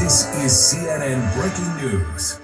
This is CNN Breaking News.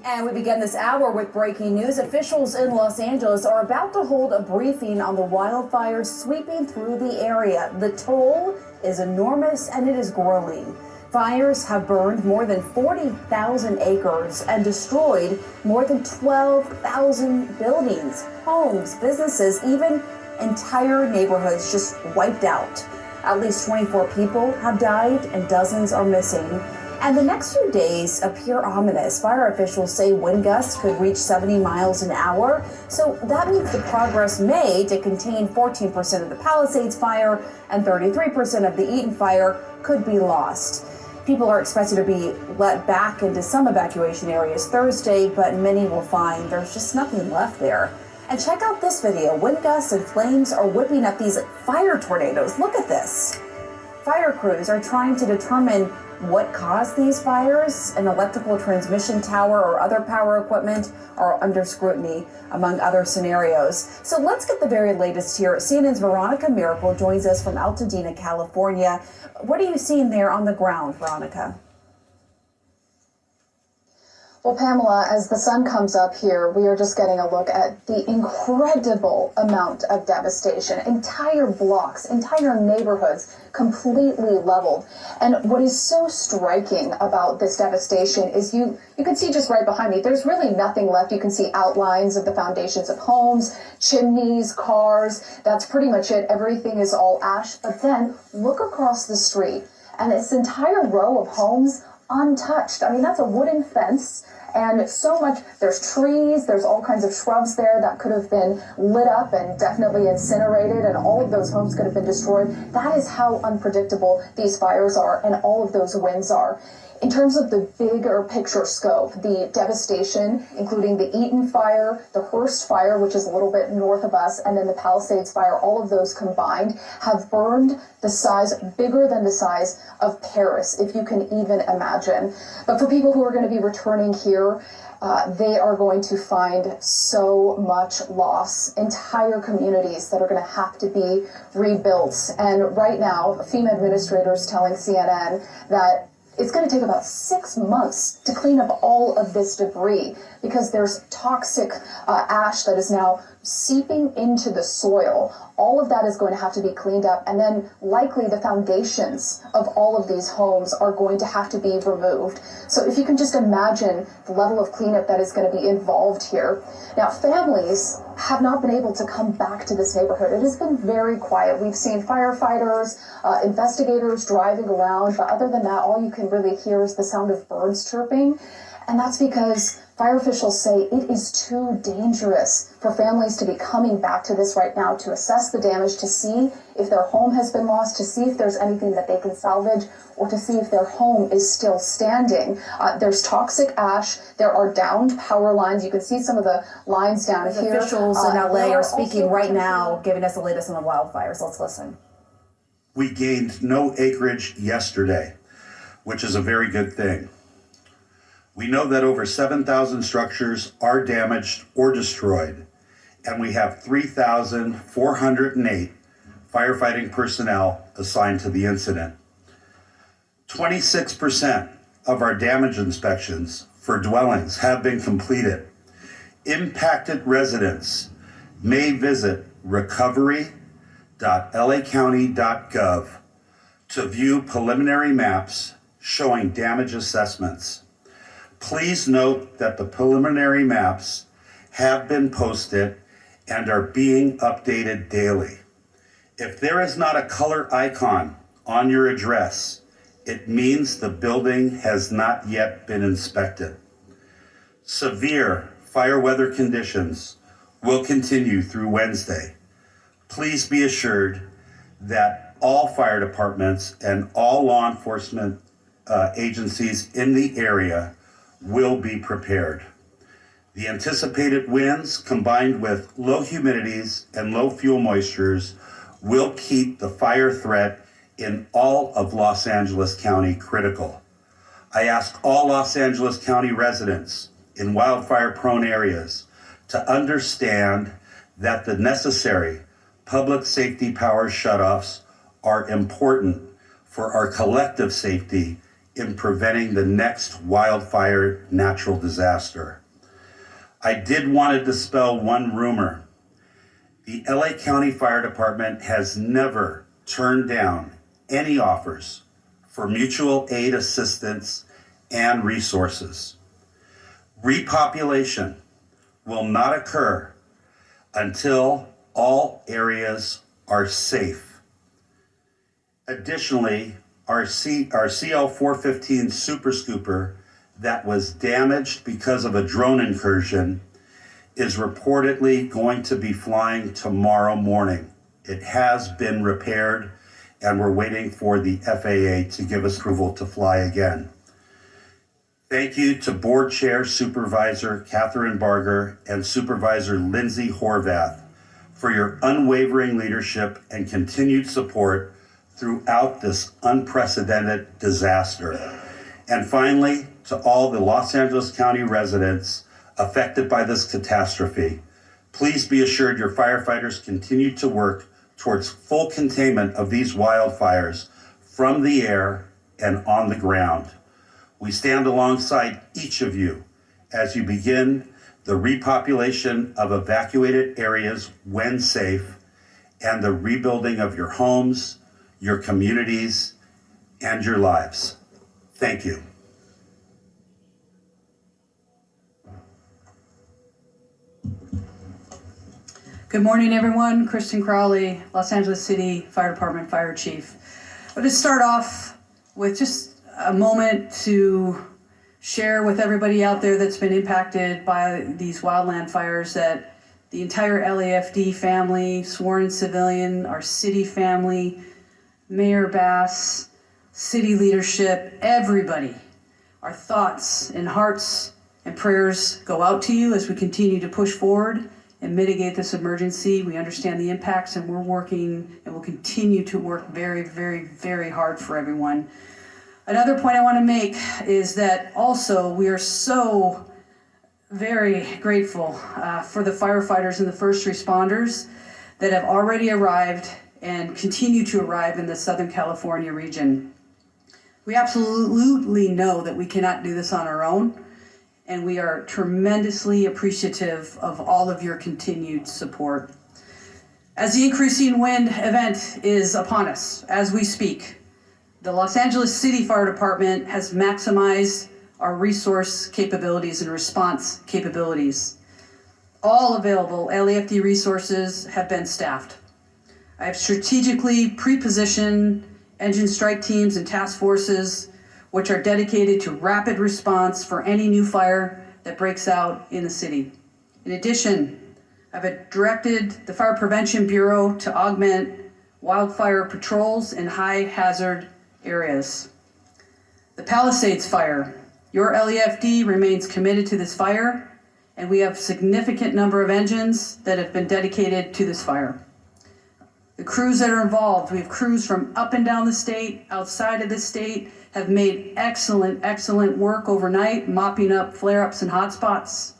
And we begin this hour with breaking news. Officials in Los Angeles are about to hold a briefing on the wildfires sweeping through the area. The toll is enormous and it is growing. Fires have burned more than 40,000 acres and destroyed more than 12,000 buildings, homes, businesses, even entire neighborhoods just wiped out. At least 24 people have died and dozens are missing. And the next few days appear ominous. Fire officials say wind gusts could reach 70 miles an hour. So that means the progress made to contain 14% of the Palisades fire and 33% of the Eaton fire could be lost. People are expected to be let back into some evacuation areas Thursday, but many will find there's just nothing left there. And check out this video. Wind gusts and flames are whipping up these fire tornadoes. Look at this. Fire crews are trying to determine what caused these fires. An electrical transmission tower or other power equipment are under scrutiny, among other scenarios. So let's get the very latest here. CNN's Veronica Miracle joins us from Altadena, California. What are you seeing there on the ground, Veronica? Well, Pamela, as the sun comes up here, we are just getting a look at the incredible amount of devastation. Entire blocks, entire neighborhoods completely leveled. And what is so striking about this devastation is you can see just right behind me, there's really nothing left. You can see outlines of the foundations of homes, chimneys, cars. That's pretty much it. Everything is all ash. But then look across the street and this entire row of homes untouched. I mean, that's a wooden fence. And so much, there's trees, there's all kinds of shrubs there that could have been lit up and definitely incinerated, and all of those homes could have been destroyed. That is how unpredictable these fires are and all of those winds are. In terms of the bigger picture scope, the devastation, including the Eaton fire, the Hearst fire, which is a little bit north of us, and then the Palisades fire, all of those combined have burned the size, bigger than the size of Paris, if you can even imagine. But for people who are going to be returning here, they are going to find so much loss, entire communities that are going to have to be rebuilt. And right now, FEMA administrators telling CNN that it's going to take about 6 months to clean up all of this debris because there's toxic ash that is now seeping into the soil. All of that is going to have to be cleaned up, and then likely the foundations of all of these homes are going to have to be removed. So if you can just imagine the level of cleanup that is going to be involved here. Now, families have not been able to come back to this neighborhood. It has been very quiet. We've seen firefighters, investigators driving around, but other than that, all you can really hear is the sound of birds chirping. And that's because fire officials say it is too dangerous for families to be coming back to this right now to assess the damage, to see if their home has been lost, to see if there's anything that they can salvage, or to see if their home is still standing. There's toxic ash. There are downed power lines. You can see some of the lines down here. Officials in LA are speaking right now, giving us the latest on the wildfires. Let's listen. We gained no acreage yesterday, which is a very good thing. We know that over 7,000 structures are damaged or destroyed, and we have 3,408 firefighting personnel assigned to the incident. 26% of our damage inspections for dwellings have been completed. Impacted residents may visit recovery.lacounty.gov to view preliminary maps showing damage assessments. Please note that the preliminary maps have been posted and are being updated daily. If there is not a color icon on your address, it means the building has not yet been inspected. Severe fire weather conditions will continue through Wednesday. Please be assured that all fire departments and all law enforcement agencies in the area will be prepared. The anticipated winds, combined with low humidities and low fuel moistures, will keep the fire threat in all of Los Angeles County critical. I ask all Los Angeles County residents in wildfire-prone areas to understand that the necessary public safety power shutoffs are important for our collective safety in preventing the next wildfire natural disaster. I did want to dispel one rumor. The LA County Fire Department has never turned down any offers for mutual aid assistance and resources. Repopulation will not occur until all areas are safe. Additionally, our CL415 Super Scooper that was damaged because of a drone incursion is reportedly going to be flying tomorrow morning. It has been repaired and we're waiting for the FAA to give us approval to fly again. Thank you to Board Chair Supervisor Catherine Barger and Supervisor Lindsay Horvath for your unwavering leadership and continued support throughout this unprecedented disaster. And finally, to all the Los Angeles County residents affected by this catastrophe, please be assured your firefighters continue to work towards full containment of these wildfires from the air and on the ground. We stand alongside each of you as you begin the repopulation of evacuated areas when safe and the rebuilding of your homes, your communities, and your lives. Thank you. Good morning, everyone. Kristen Crowley, Los Angeles City Fire Department Fire Chief. I'll just start off with just a moment to share with everybody out there that's been impacted by these wildland fires that the entire LAFD family, sworn and civilian, our city family, Mayor Bass, city leadership, everybody, our thoughts and hearts and prayers go out to you as we continue to push forward and mitigate this emergency. We understand the impacts and we're working and will continue to work very, very, very hard for everyone. Another point I want to make is that also we are so very grateful for the firefighters and the first responders that have already arrived and continue to arrive in the Southern California region. We absolutely know that we cannot do this on our own, and we are tremendously appreciative of all of your continued support. As the increasing wind event is upon us as we speak, the Los Angeles City Fire Department has maximized our resource capabilities and response capabilities. All available LAFD resources have been staffed. I have strategically pre-positioned engine strike teams and task forces which are dedicated to rapid response for any new fire that breaks out in the city. In addition, I've directed the Fire Prevention Bureau to augment wildfire patrols in high hazard areas. The Palisades fire, your LAFD remains committed to this fire, and we have a significant number of engines that have been dedicated to this fire. The crews that are involved, we have crews from up and down the state, outside of the state, have made excellent work overnight, mopping up flare-ups and hotspots.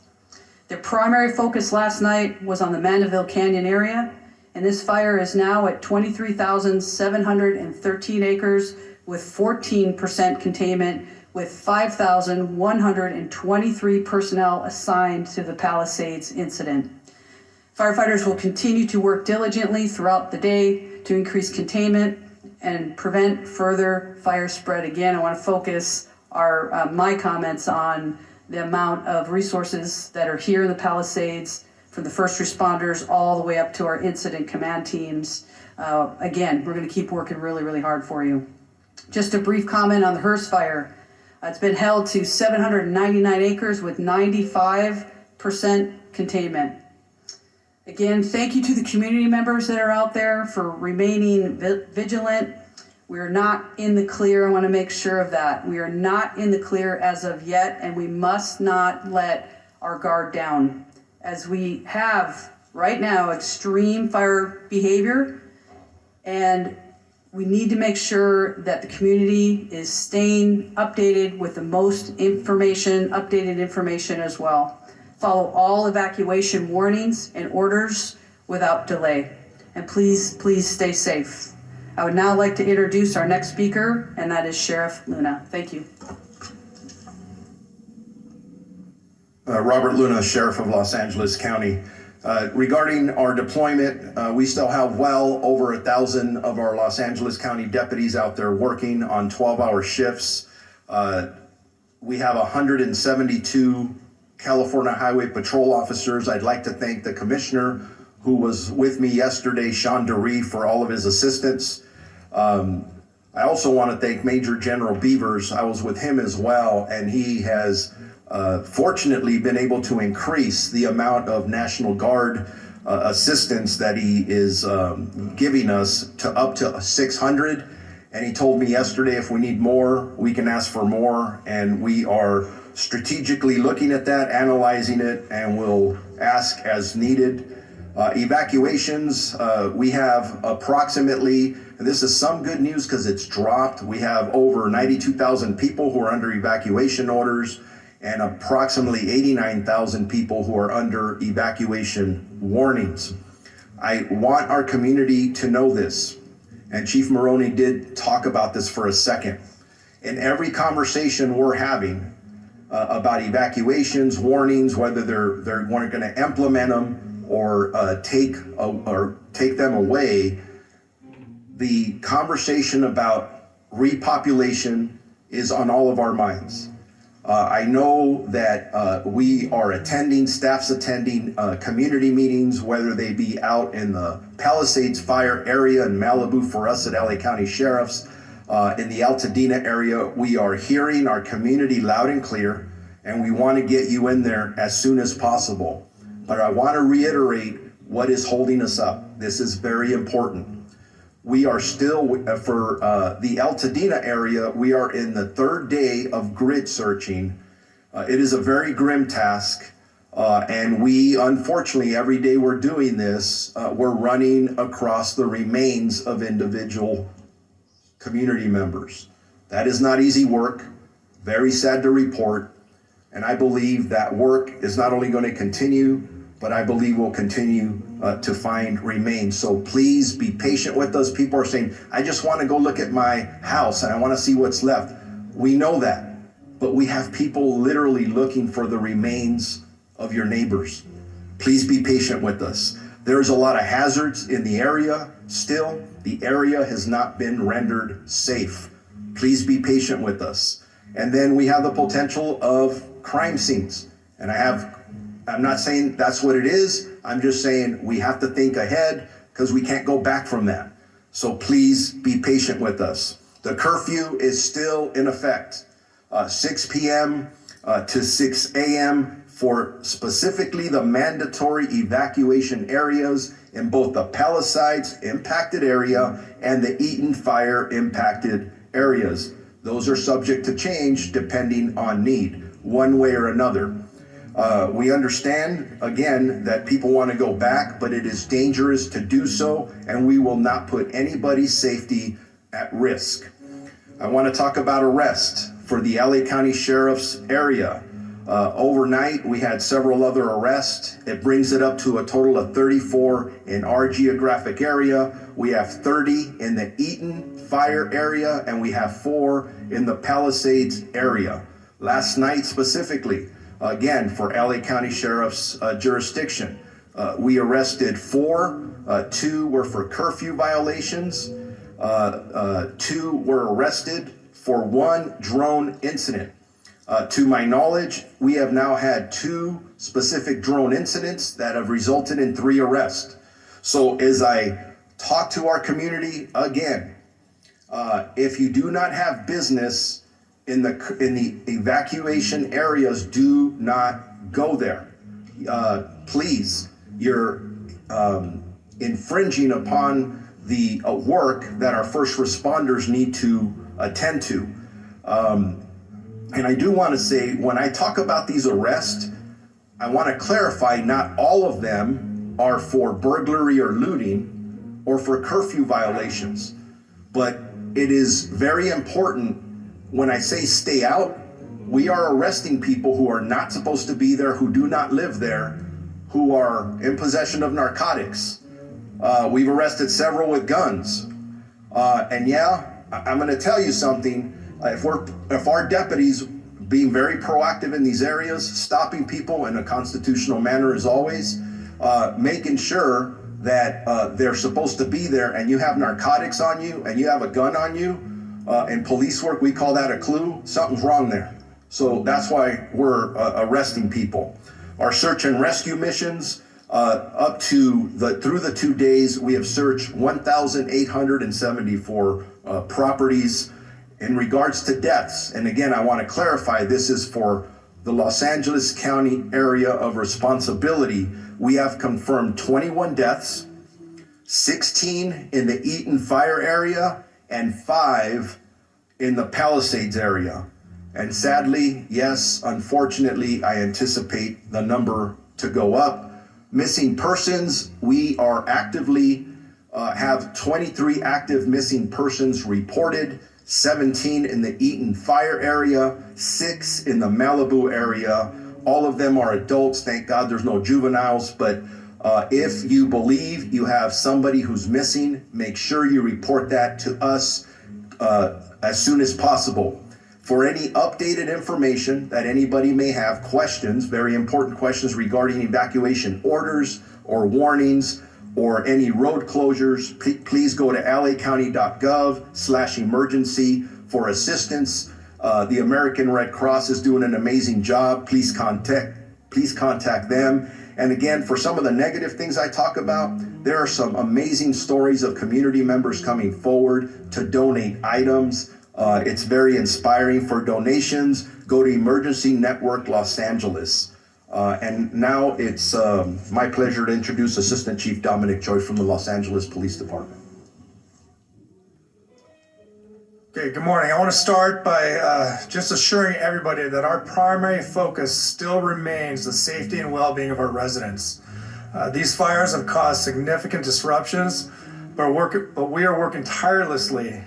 Their primary focus last night was on the Mandeville Canyon area, and this fire is now at 23,713 acres with 14% containment, with 5,123 personnel assigned to the Palisades incident. Firefighters will continue to work diligently throughout the day to increase containment and prevent further fire spread. Again, I want to focus my comments on the amount of resources that are here in the Palisades, from the first responders all the way up to our incident command teams. Again, we're going to keep working really hard for you. Just a brief comment on the Hearst fire. It's been held to 799 acres with 95% containment. Again, thank you to the community members that are out there for remaining vigilant. We're not in the clear. I want to make sure of that. We are not in the clear as of yet, and we must not let our guard down. As we have right now extreme fire behavior, and we need to make sure that the community is staying updated with the most updated information as well. Follow all evacuation warnings and orders without delay. And please stay safe. I would now like to introduce our next speaker, and that is Sheriff Luna. Thank you. Robert Luna, Sheriff of Los Angeles County. Regarding our deployment, we still have well over 1,000 of our Los Angeles County deputies out there working on 12-hour shifts. We have 172 California Highway Patrol officers. I'd like to thank the commissioner who was with me yesterday, Sean DeRee, for all of his assistance. I also want to thank Major General Beavers. I was with him as well, and he has fortunately been able to increase the amount of National Guard assistance that he is giving us to up to 600. And he told me yesterday if we need more, we can ask for more. And we are strategically looking at that, analyzing it, and we'll ask as needed. Evacuations, we have approximately, and this is some good news because it's dropped, we have over 92,000 people who are under evacuation orders and approximately 89,000 people who are under evacuation warnings. I want our community to know this, and Chief Maroney did talk about this for a second. In every conversation we're having about evacuations, warnings, whether they're going to implement them or take them away, the conversation about repopulation is on all of our minds. I know that we are attending, staff's attending community meetings, whether they be out in the Palisades Fire area in Malibu for us at LA County Sheriffs, in the Altadena area. We are hearing our community loud and clear, and we want to get you in there as soon as possible. But I want to reiterate what is holding us up. This is very important. We are still, for the Altadena area, we are in the third day of grid searching. It is a very grim task. And we, unfortunately, every day we're doing this, we're running across the remains of individual community members. That is not easy work, very sad to report. And I believe that work is not only going to continue, but I believe we'll continue to find remains. So please be patient with us. People are saying, I just want to go look at my house and I want to see what's left. We know that, but we have people literally looking for the remains of your neighbors. Please be patient with us. There's a lot of hazards in the area still. The area has not been rendered safe. Please be patient with us. And then we have the potential of crime scenes. And I'm not saying that's what it is. I'm just saying we have to think ahead because we can't go back from that. So please be patient with us. The curfew is still in effect, 6 p.m. To 6 a.m. for specifically the mandatory evacuation areas in both the Palisades impacted area and the Eaton Fire impacted areas. Those are subject to change depending on need, one way or another. We understand, again, that people want to go back, but it is dangerous to do so, and we will not put anybody's safety at risk. I want to talk about arrest for the LA County Sheriff's area. Overnight, we had several other arrests. It brings it up to a total of 34 in our geographic area. We have 30 in the Eaton Fire area, and we have 4 in the Palisades area. Last night specifically, again, for LA County Sheriff's jurisdiction, we arrested 4. 2 were for curfew violations. 2 were arrested for 1 drone incident. To my knowledge, we have now had 2 specific drone incidents that have resulted in 3 arrests. So as I talk to our community again, if you do not have business in the evacuation areas, do not go there. Please, you're infringing upon the work that our first responders need to attend to. And I do want to say, when I talk about these arrests, I want to clarify not all of them are for burglary or looting or for curfew violations. But it is very important when I say stay out, we are arresting people who are not supposed to be there, who do not live there, who are in possession of narcotics. We've arrested several with guns. And yeah, I'm going to tell you something. If our deputies being very proactive in these areas, stopping people in a constitutional manner as always, making sure that they're supposed to be there, and you have narcotics on you and you have a gun on you, in police work we call that a clue. Something's wrong there. So that's why we're arresting people. Our search and rescue missions, through the 2 days, we have searched 1,874 properties. In regards to deaths, and again, I want to clarify, this is for the Los Angeles County area of responsibility. We have confirmed 21 deaths, 16 in the Eaton Fire area, and 5 in the Palisades area. And sadly, yes, unfortunately, I anticipate the number to go up. Missing persons, we are actively have 23 active missing persons reported, 17 in the Eaton Fire area, 6 in the Malibu area. All of them are adults. Thank God there's no juveniles. But if you believe you have somebody who's missing, make sure you report that to us as soon as possible. For any updated information that anybody may have, questions, very important questions regarding evacuation orders or warnings or any road closures, please go to lacounty.gov/emergency for assistance. The American Red Cross is doing an amazing job. Please contact them. And again, for some of the negative things I talk about, there are some amazing stories of community members coming forward to donate items. It's very inspiring. For donations, go to Emergency Network Los Angeles. And now it's my pleasure to introduce Assistant Chief Dominic Choi from the Los Angeles Police Department. Okay, good morning. I want to start by just assuring everybody that our primary focus still remains the safety and well-being of our residents. These fires have caused significant disruptions, but we are working tirelessly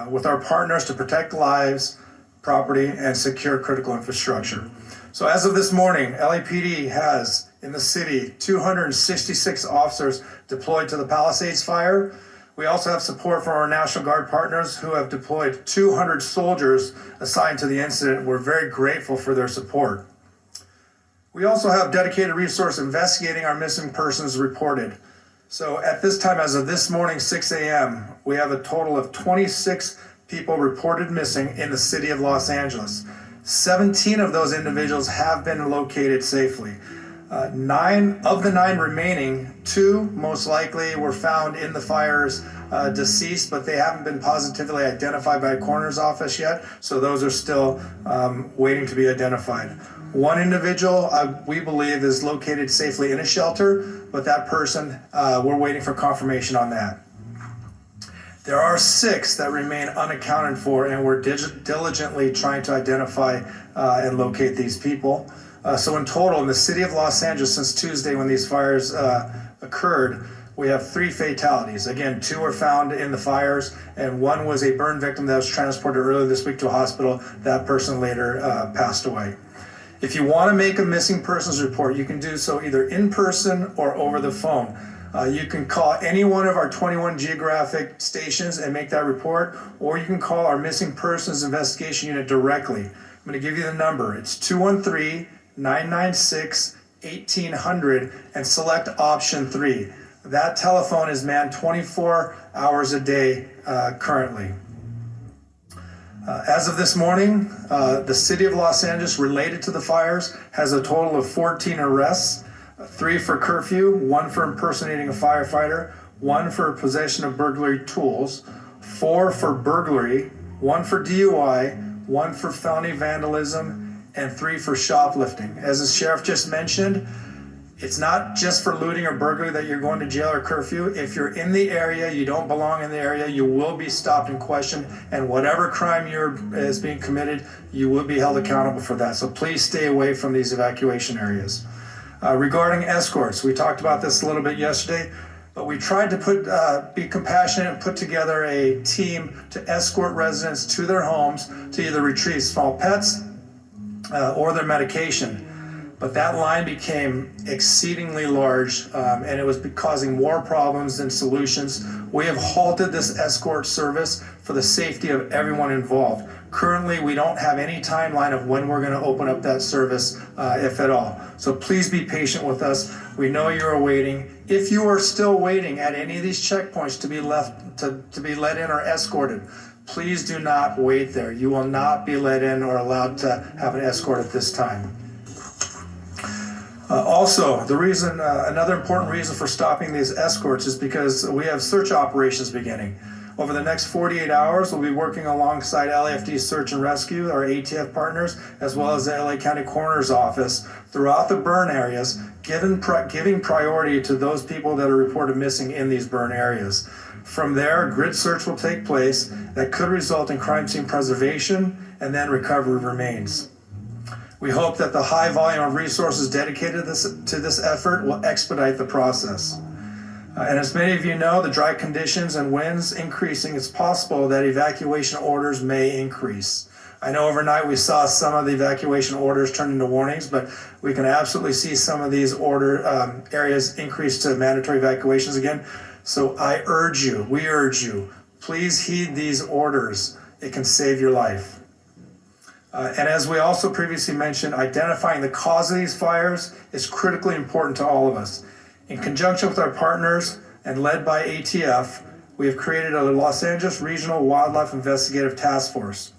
with our partners to protect lives, property, and secure critical infrastructure. So as of this morning, LAPD has in the city 266 officers deployed to the Palisades fire. We also have support from our National Guard partners who have deployed 200 soldiers assigned to the incident. We're very grateful for their support. We also have dedicated resource investigating our missing persons reported. So at this time, as of this morning, 6 a.m., we have a total of 26 people reported missing in the city of Los Angeles. 17 of those individuals have been located safely. 9 of the 9 remaining, 2 most likely were found in the fires deceased, but they haven't been positively identified by a coroner's office yet, so those are still waiting to be identified. 1 individual, we believe, is located safely in a shelter, but that person, we're waiting for confirmation on that. There are 6 that remain unaccounted for, and we're diligently trying to identify and locate these people. So in total, in the city of Los Angeles, since Tuesday when these fires occurred, we have 3 fatalities. Again, 2 were found in the fires, and 1 was a burn victim that was transported earlier this week to a hospital. That person later passed away. If you want to make a missing persons report, you can do so either in person or over the phone. You can call any one of our 21 geographic stations and make that report, or you can call our missing persons investigation unit directly. I'm going to give you the number. It's 213-996-1800 and select option 3. That telephone is manned 24 hours a day currently. As of this morning, the city of Los Angeles related to the fires has a total of 14 arrests, 3 for curfew, 1 for impersonating a firefighter, 1 for possession of burglary tools, 4 for burglary, 1 for DUI, 1 for felony vandalism, and 3 for shoplifting. As the sheriff just mentioned, it's not just for looting or burglary that you're going to jail or curfew. If you're in the area, you don't belong in the area, you will be stopped and questioned, and whatever crime is being committed, you will be held accountable for that. So please stay away from these evacuation areas. Regarding escorts, we talked about this a little bit yesterday, but we tried to be compassionate and put together a team to escort residents to their homes to either retrieve small pets or their medication. but that line became exceedingly large, and it was causing more problems than solutions. We have halted this escort service for the safety of everyone involved. Currently, we don't have any timeline of when we're going to open up that service, if at all. So please be patient with us. We know you are waiting. If you are still waiting at any of these checkpoints to be let in or escorted, please do not wait there. You will not be let in or allowed to have an escort at this time. Also, another important reason for stopping these escorts is because we have search operations beginning. Over the next 48 hours, we'll be working alongside LAFD Search and Rescue, our ATF partners, as well as the LA County Coroner's Office throughout the burn areas, giving priority to those people that are reported missing in these burn areas. From there, grid search will take place that could result in crime scene preservation and then recovery of remains. We hope that the high volume of resources dedicated to this effort will expedite the process. And as many of you know, the dry conditions and winds increasing, it's possible that evacuation orders may increase. I know overnight we saw some of the evacuation orders turn into warnings, but we can absolutely see some of these areas increase to mandatory evacuations again. So we urge you, please heed these orders. It can save your life. And as we also previously mentioned, identifying the cause of these fires is critically important to all of us. In conjunction with our partners and led by ATF, we have created a Los Angeles Regional Wildlife Investigative Task Force.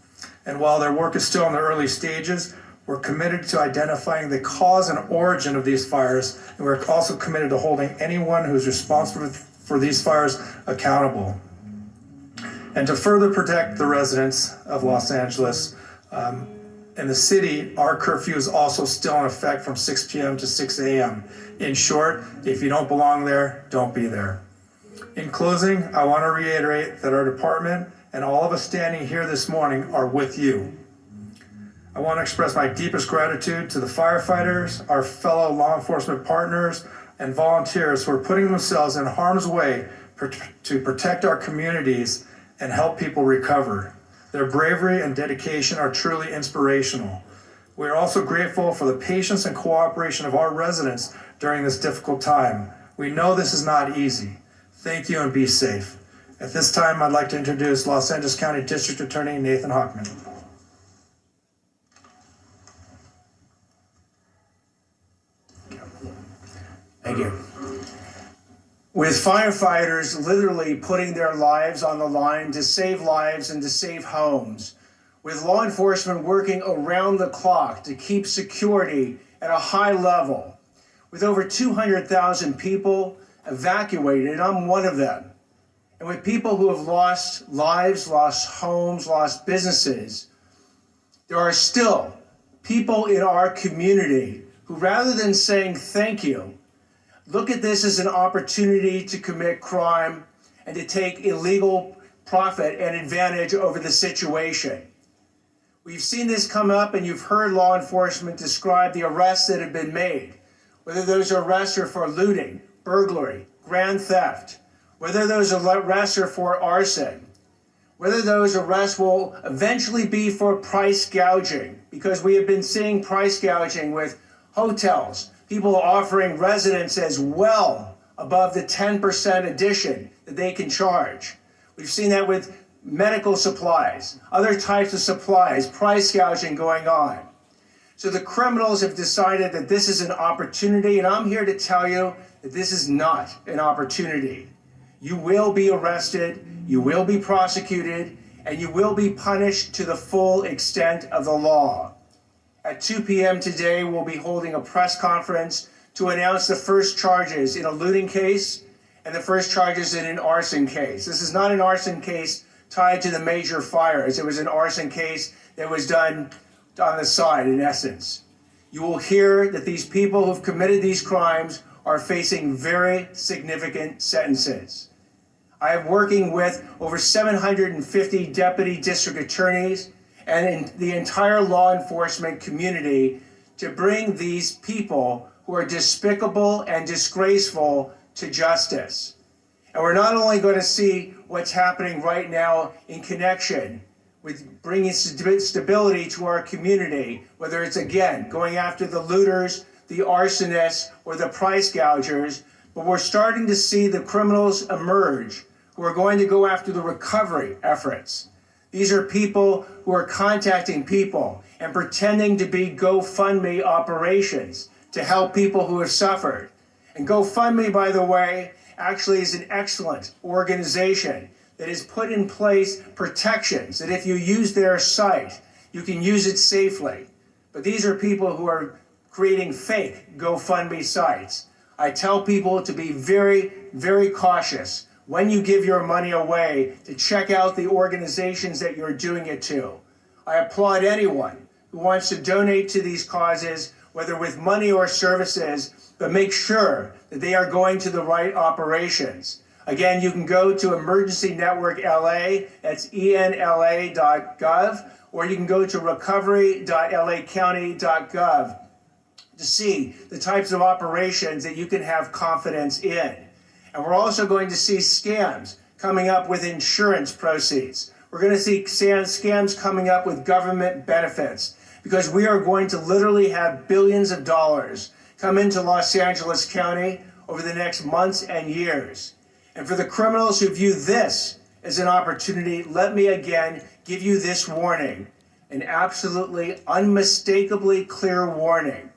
And while their work is still in the early stages, we're committed to identifying the cause and origin of these fires, and we're also committed to holding anyone who's responsible for these fires accountable. And to further protect the residents of Los Angeles, in the city, our curfew is also still in effect from 6 p.m. to 6 a.m. In short, if you don't belong there, don't be there. In closing, I want to reiterate that our department and all of us standing here this morning are with you. I want to express my deepest gratitude to the firefighters, our fellow law enforcement partners, and volunteers who are putting themselves in harm's way to protect our communities and help people recover. Their bravery and dedication are truly inspirational. We are also grateful for the patience and cooperation of our residents during this difficult time. We know this is not easy. Thank you and be safe. At this time, I'd like to introduce Los Angeles County District Attorney Nathan Hochman. Thank you. With firefighters literally putting their lives on the line to save lives and to save homes, with law enforcement working around the clock to keep security at a high level, with over 200,000 people evacuated, and I'm one of them, and with people who have lost lives, lost homes, lost businesses, there are still people in our community who, rather than saying thank you, look at this as an opportunity to commit crime and to take illegal profit and advantage over the situation. We've seen this come up, and you've heard law enforcement describe the arrests that have been made, whether those arrests are for looting, burglary, grand theft, whether those arrests are for arson, whether those arrests will eventually be for price gouging, because we have been seeing price gouging with hotels, people offering residents as well above the 10% addition that they can charge. We've seen that with medical supplies, other types of supplies, price gouging going on. So the criminals have decided that this is an opportunity, and I'm here to tell you that this is not an opportunity. You will be arrested, you will be prosecuted, and you will be punished to the full extent of the law. At 2 p.m. today, we'll be holding a press conference to announce the first charges in a looting case and the first charges in an arson case. This is not an arson case tied to the major fires. It was an arson case that was done on the side, in essence. You will hear that these people who've committed these crimes are facing very significant sentences. I am working with over 750 deputy district attorneys and in the entire law enforcement community to bring these people who are despicable and disgraceful to justice. And we're not only going to see what's happening right now in connection with bringing stability to our community, whether it's, again, going after the looters, the arsonists or the price gougers, but we're starting to see the criminals emerge who are going to go after the recovery efforts. These are people who are contacting people and pretending to be GoFundMe operations to help people who have suffered. And GoFundMe, by the way, actually is an excellent organization that has put in place protections that if you use their site, you can use it safely. But these are people who are creating fake GoFundMe sites. I tell people to be very, very cautious when you give your money away, to check out the organizations that you're doing it to. I applaud anyone who wants to donate to these causes, whether with money or services, but make sure that they are going to the right operations. Again, you can go to Emergency Network LA, that's enla.gov, or you can go to recovery.lacounty.gov to see the types of operations that you can have confidence in. And we're also going to see scams coming up with insurance proceeds. We're going to see scams coming up with government benefits, because we are going to literally have billions of dollars come into Los Angeles County over the next months and years. And for the criminals who view this as an opportunity, let me again give you this warning, an absolutely unmistakably clear warning,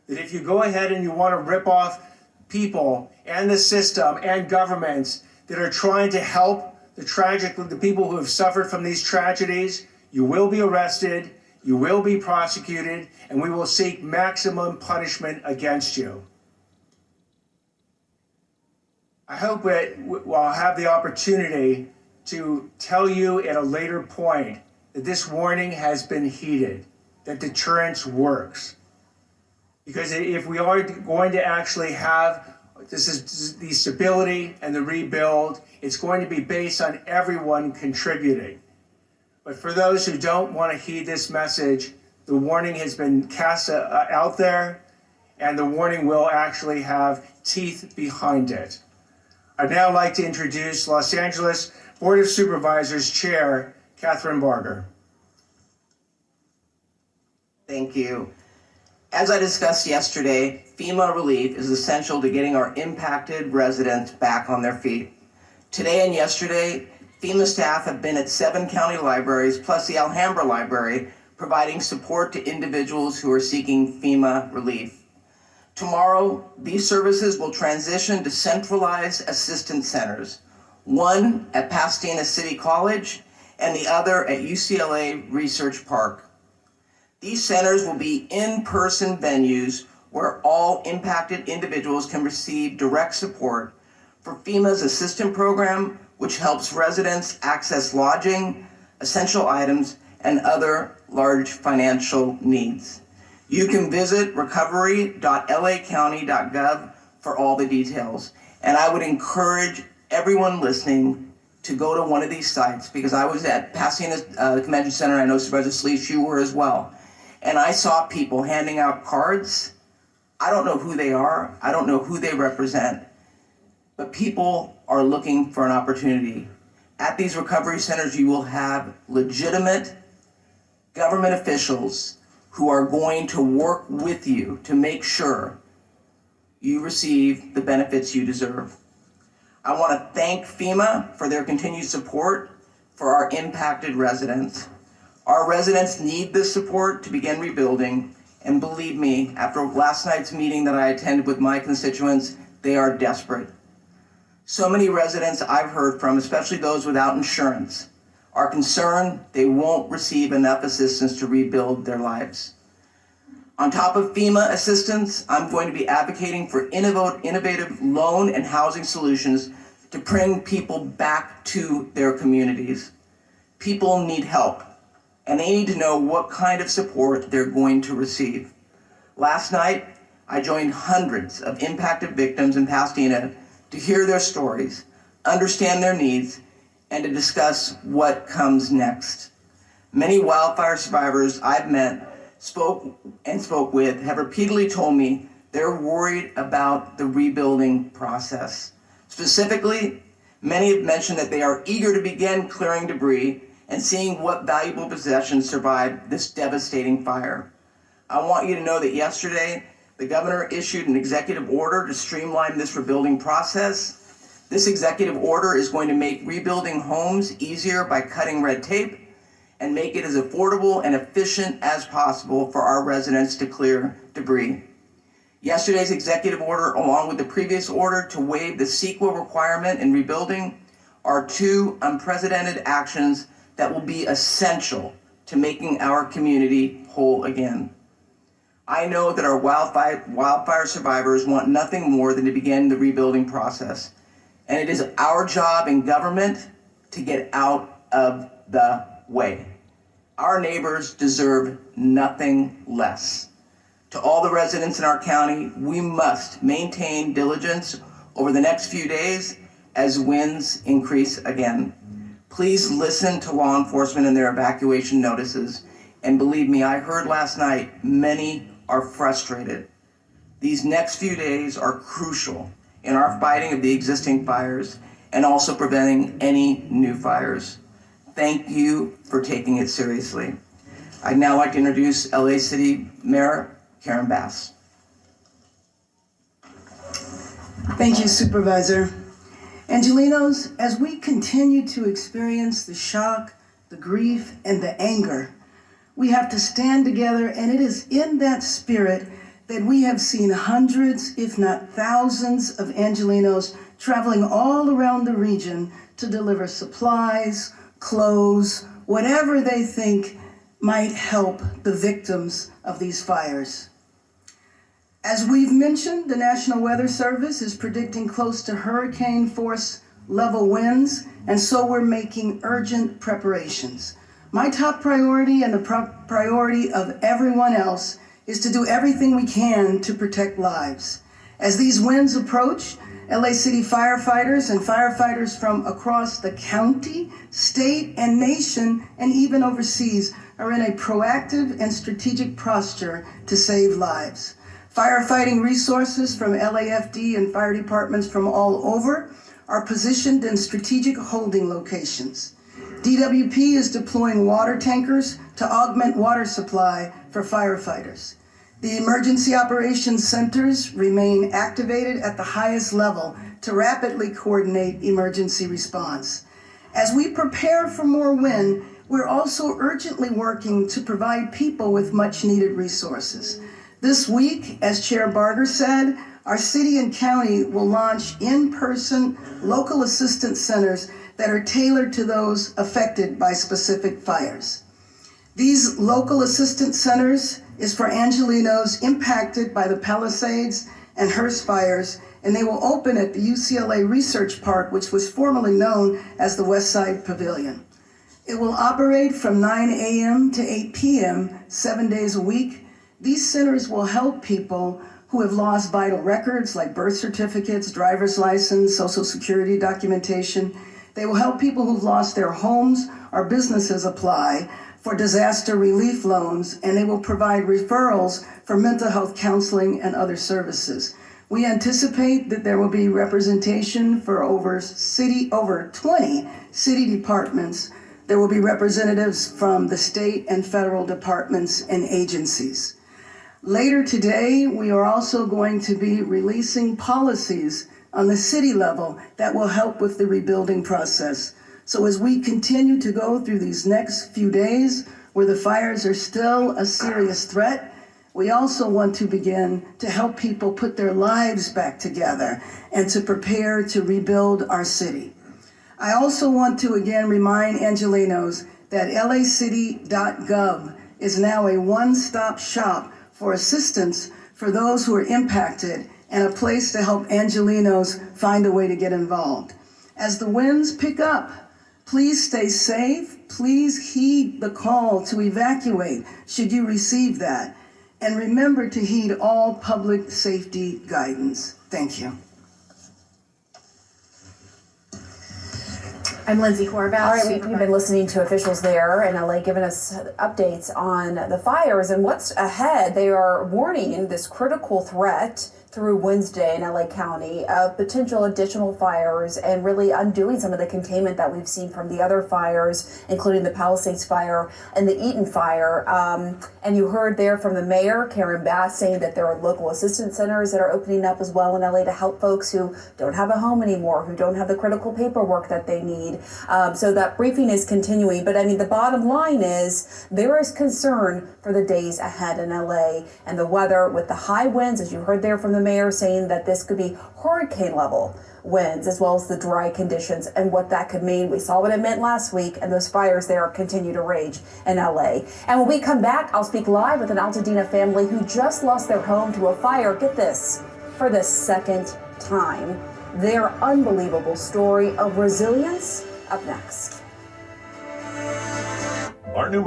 that if you go ahead and you want to rip off people and the system and governments that are trying to help the people who have suffered from these tragedies, you will be arrested, you will be prosecuted, and we will seek maximum punishment against you. I hope that I'll have the opportunity to tell you at a later point that this warning has been heeded, that deterrence works. Because if we are going to actually have the stability and the rebuild, it's going to be based on everyone contributing. But for those who don't want to heed this message, the warning has been cast out there, and the warning will actually have teeth behind it. I'd now like to introduce Los Angeles Board of Supervisors Chair Catherine Barger. Thank you. As I discussed yesterday, FEMA relief is essential to getting our impacted residents back on their feet. Today and yesterday, FEMA staff have been at 7 county libraries, plus the Alhambra Library, providing support to individuals who are seeking FEMA relief. Tomorrow, these services will transition to centralized assistance centers, one at Pasadena City College and the other at UCLA Research Park. These centers will be in-person venues where all impacted individuals can receive direct support for FEMA's assistant program, which helps residents access lodging, essential items, and other large financial needs. You can visit recovery.lacounty.gov for all the details. And I would encourage everyone listening to go to one of these sites, because I was at Pasadena Convention Center. I know Supervisor Sleece, you were as well. And I saw people handing out cards. I don't know who they are. I don't know who they represent. But people are looking for an opportunity. At these recovery centers, you will have legitimate government officials who are going to work with you to make sure you receive the benefits you deserve. I want to thank FEMA for their continued support for our impacted residents. Our residents need this support to begin rebuilding, and believe me, after last night's meeting that I attended with my constituents, they are desperate. So many residents I've heard from, especially those without insurance, are concerned they won't receive enough assistance to rebuild their lives. On top of FEMA assistance, I'm going to be advocating for innovative loan and housing solutions to bring people back to their communities. People need help, and they need to know what kind of support they're going to receive. Last night, I joined hundreds of impacted victims in Pasadena to hear their stories, understand their needs, and to discuss what comes next. Many wildfire survivors I've met, spoke with, have repeatedly told me they're worried about the rebuilding process. Specifically, many have mentioned that they are eager to begin clearing debris and seeing what valuable possessions survived this devastating fire. I want you to know that yesterday, The governor issued an executive order to streamline this rebuilding process. This executive order is going to make rebuilding homes easier by cutting red tape and make it as affordable and efficient as possible for our residents to clear debris. Yesterday's executive order, along with the previous order to waive the CEQA requirement in rebuilding, are two unprecedented actions that will be essential to making our community whole again. I know that our wildfire survivors want nothing more than to begin the rebuilding process, and it is our job in government to get out of the way. Our neighbors deserve nothing less. To all the residents in our county, we must maintain diligence over the next few days as winds increase again. Please listen to law enforcement and their evacuation notices. And believe me, I heard last night, many are frustrated. These next few days are crucial in our fighting of the existing fires and also preventing any new fires. Thank you for taking it seriously. I'd now like to introduce LA City Mayor Karen Bass. Thank you, Supervisor. Angelenos, as we continue to experience the shock, the grief, and the anger, we have to stand together, and it is in that spirit that we have seen hundreds, if not thousands, of Angelenos traveling all around the region to deliver supplies, clothes, whatever they think might help the victims of these fires. As we've mentioned, the National Weather Service is predicting close to hurricane force level winds, and so we're making urgent preparations. My top priority and the priority of everyone else is to do everything we can to protect lives. As these winds approach, LA City firefighters and firefighters from across the county, state, and nation, and even overseas, are in a proactive and strategic posture to save lives. Firefighting resources from LAFD and fire departments from all over are positioned in strategic holding locations. DWP is deploying water tankers to augment water supply for firefighters. The emergency operations centers remain activated at the highest level to rapidly coordinate emergency response. As we prepare for more wind, we're also urgently working to provide people with much needed resources. This week, as Chair Barger said, our city and county will launch in-person local assistance centers that are tailored to those affected by specific fires. These local assistance centers is for Angelenos impacted by the Palisades and Hearst fires, and they will open at the UCLA Research Park, which was formerly known as the Westside Pavilion. It will operate from 9 a.m. to 8 p.m., 7 days a week. These centers will help people who have lost vital records like birth certificates, driver's license, social security documentation. They will help people who've lost their homes or businesses apply for disaster relief loans, and they will provide referrals for mental health counseling and other services. We anticipate that there will be representation for over 20 city departments. There will be representatives from the state and federal departments and agencies. Later today, we are also going to be releasing policies on the city level that will help with the rebuilding process. So as we continue to go through these next few days where the fires are still a serious threat, we also want to begin to help people put their lives back together and to prepare to rebuild our city. I also want to again remind Angelenos that lacity.gov is now a one-stop shop for assistance for those who are impacted and a place to help Angelenos find a way to get involved. As the winds pick up, please stay safe. Please heed the call to evacuate should you receive that. And remember to heed all public safety guidance. Thank you. I'm Lindsay Horvath. All right, we've been listening to officials there in LA giving us updates on the fires and what's ahead. They are warning this critical threat through Wednesday in LA County of potential additional fires and really undoing some of the containment that we've seen from the other fires, including the Palisades fire and the Eaton fire. And you heard there from the mayor, Karen Bass, saying that there are local assistance centers that are opening up as well in LA to help folks who don't have a home anymore, who don't have the critical paperwork that they need. So that briefing is continuing. But I mean, the bottom line is there is concern for the days ahead in LA and the weather with the high winds, as you heard there from the mayor, saying that this could be hurricane level winds as well as the dry conditions and what that could mean. We saw what it meant last week, and those fires there continue to rage in LA. And when we come back, I'll speak live with an Altadena family who just lost their home to a fire, get this, for the second time. Their unbelievable story of resilience up next. Our new